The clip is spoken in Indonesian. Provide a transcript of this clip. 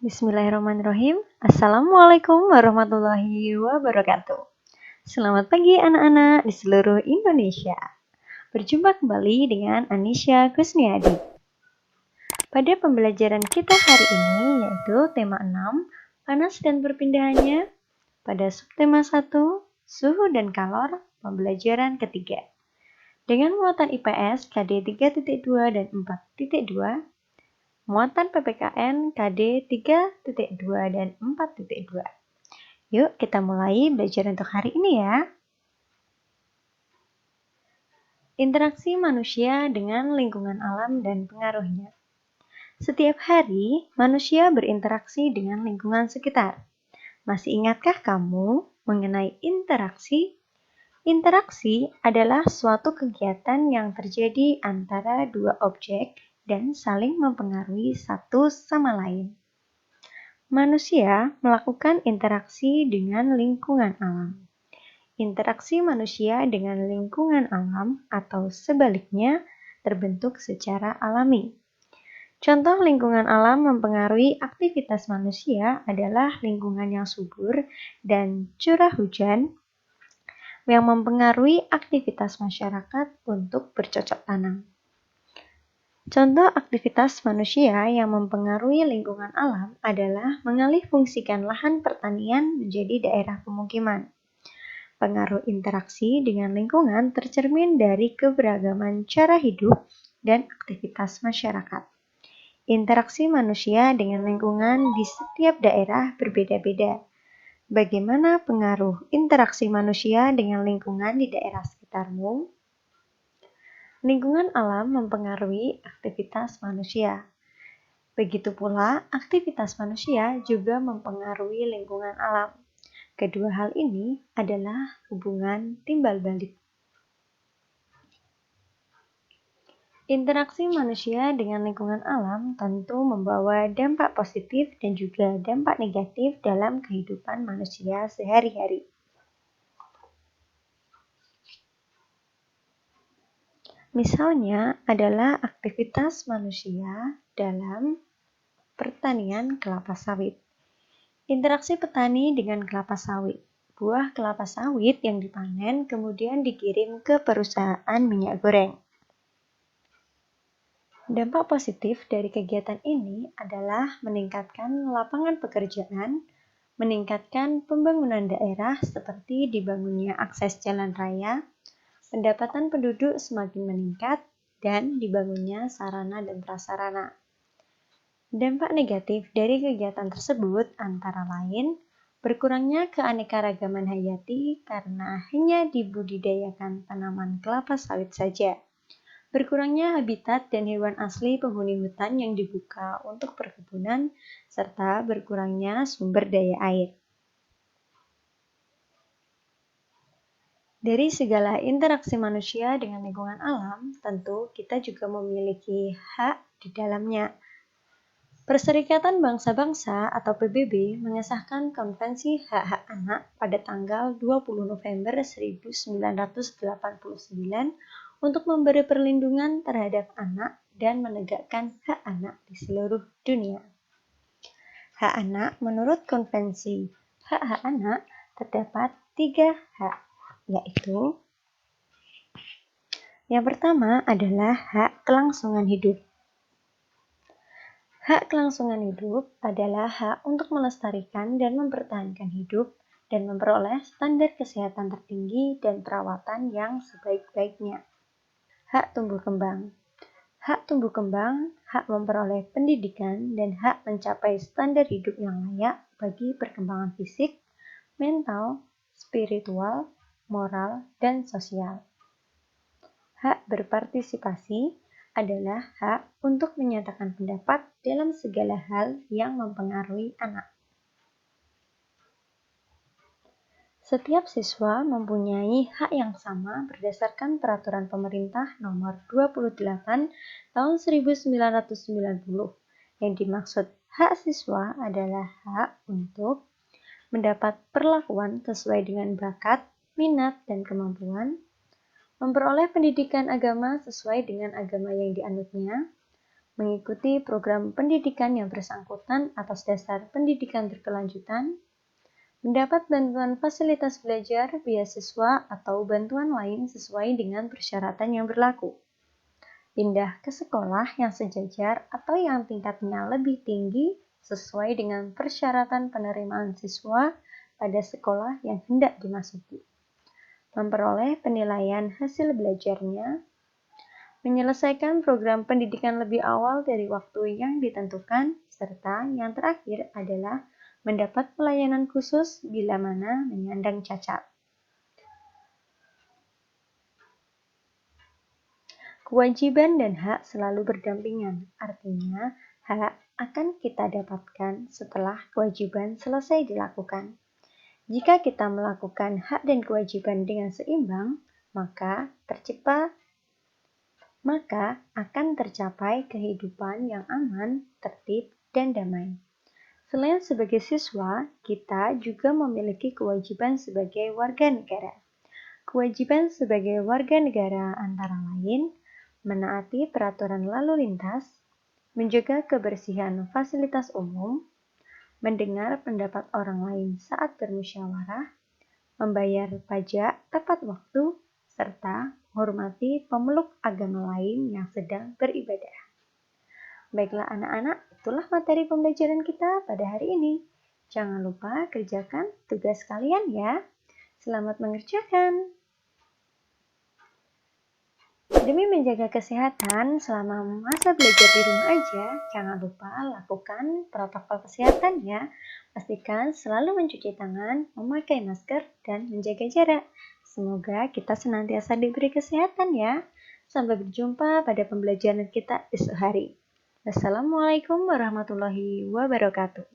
Bismillahirrahmanirrahim. Assalamualaikum warahmatullahi wabarakatuh. Selamat pagi anak-anak di seluruh Indonesia. Berjumpa kembali dengan Anisha Kusniadi. Pada pembelajaran kita hari ini yaitu tema 6, panas dan perpindahannya. Pada subtema 1, suhu dan kalor, pembelajaran ketiga. Dengan muatan IPS KD 3.2 dan 4.2, muatan PPKN KD 3.2 dan 4.2. Yuk kita mulai belajar untuk hari ini ya. Interaksi manusia dengan lingkungan alam dan pengaruhnya. Setiap hari, manusia berinteraksi dengan lingkungan sekitar. Masih ingatkah kamu mengenai interaksi? Interaksi adalah suatu kegiatan yang terjadi antara dua objek dan saling mempengaruhi satu sama lain. Manusia melakukan interaksi dengan lingkungan alam. Interaksi manusia dengan lingkungan alam atau sebaliknya terbentuk secara alami. Contoh lingkungan alam mempengaruhi aktivitas manusia adalah lingkungan yang subur dan curah hujan yang mempengaruhi aktivitas masyarakat untuk bercocok tanam. Contoh aktivitas manusia yang mempengaruhi lingkungan alam adalah mengalihfungsikan lahan pertanian menjadi daerah pemukiman. Pengaruh interaksi dengan lingkungan tercermin dari keberagaman cara hidup dan aktivitas masyarakat. Interaksi manusia dengan lingkungan di setiap daerah berbeda-beda. Bagaimana pengaruh interaksi manusia dengan lingkungan di daerah sekitarmu? Lingkungan alam mempengaruhi aktivitas manusia. Begitu pula, aktivitas manusia juga mempengaruhi lingkungan alam. Kedua hal ini adalah hubungan timbal balik. Interaksi manusia dengan lingkungan alam tentu membawa dampak positif dan juga dampak negatif dalam kehidupan manusia sehari-hari. Misalnya adalah aktivitas manusia dalam pertanian kelapa sawit. Interaksi petani dengan kelapa sawit. Buah kelapa sawit yang dipanen kemudian dikirim ke perusahaan minyak goreng. Dampak positif dari kegiatan ini adalah meningkatkan lapangan pekerjaan, meningkatkan pembangunan daerah seperti dibangunnya akses jalan raya, pendapatan penduduk semakin meningkat, dan dibangunnya sarana dan prasarana. Dampak negatif dari kegiatan tersebut antara lain berkurangnya keanekaragaman hayati karena hanya dibudidayakan tanaman kelapa sawit saja. Berkurangnya habitat dan hewan asli penghuni hutan yang dibuka untuk perkebunan, serta berkurangnya sumber daya air. Dari segala interaksi manusia dengan lingkungan alam, tentu kita juga memiliki hak di dalamnya. Perserikatan Bangsa-Bangsa atau PBB mengesahkan Konvensi Hak-Hak Anak pada tanggal 20 November 1989 untuk memberi perlindungan terhadap anak dan menegakkan hak anak di seluruh dunia. Hak anak menurut Konvensi Hak-Hak Anak terdapat 3 hak, yaitu yang pertama adalah hak kelangsungan hidup. Hak kelangsungan hidup adalah hak untuk melestarikan dan mempertahankan hidup dan memperoleh standar kesehatan tertinggi dan perawatan yang sebaik-baiknya. Hak tumbuh kembang. Hak tumbuh kembang, hak memperoleh pendidikan, dan hak mencapai standar hidup yang layak bagi perkembangan fisik, mental, spiritual, moral, dan sosial. Hak berpartisipasi adalah hak untuk menyatakan pendapat dalam segala hal yang mempengaruhi anak. Setiap siswa mempunyai hak yang sama berdasarkan Peraturan Pemerintah Nomor 28 Tahun 1990. Yang dimaksud hak siswa adalah hak untuk mendapat perlakuan sesuai dengan bakat, minat, dan kemampuan, memperoleh pendidikan agama sesuai dengan agama yang dianutnya, mengikuti program pendidikan yang bersangkutan atas dasar pendidikan berkelanjutan, mendapat bantuan fasilitas belajar, beasiswa, atau bantuan lain sesuai dengan persyaratan yang berlaku. Pindah ke sekolah yang sejajar atau yang tingkatnya lebih tinggi sesuai dengan persyaratan penerimaan siswa pada sekolah yang hendak dimasuki. Memperoleh penilaian hasil belajarnya, menyelesaikan program pendidikan lebih awal dari waktu yang ditentukan, serta yang terakhir adalah mendapat pelayanan khusus bila mana menyandang cacat. Kewajiban dan hak selalu berdampingan, artinya hak akan kita dapatkan setelah kewajiban selesai dilakukan. Jika kita melakukan hak dan kewajiban dengan seimbang, maka akan tercapai kehidupan yang aman, tertib, dan damai. Selain sebagai siswa, kita juga memiliki kewajiban sebagai warga negara. Kewajiban sebagai warga negara antara lain, menaati peraturan lalu lintas, menjaga kebersihan fasilitas umum, mendengar pendapat orang lain saat bermusyawarah, membayar pajak tepat waktu, serta menghormati pemeluk agama lain yang sedang beribadah. Baiklah anak-anak, itulah materi pembelajaran kita pada hari ini. Jangan lupa kerjakan tugas kalian ya. Selamat mengerjakan. Demi menjaga kesehatan selama masa belajar di rumah aja, jangan lupa lakukan protokol kesehatan ya. Pastikan selalu mencuci tangan, memakai masker, dan menjaga jarak. Semoga kita senantiasa diberi kesehatan ya. Sampai berjumpa pada pembelajaran kita esok hari. Wassalamualaikum warahmatullahi wabarakatuh.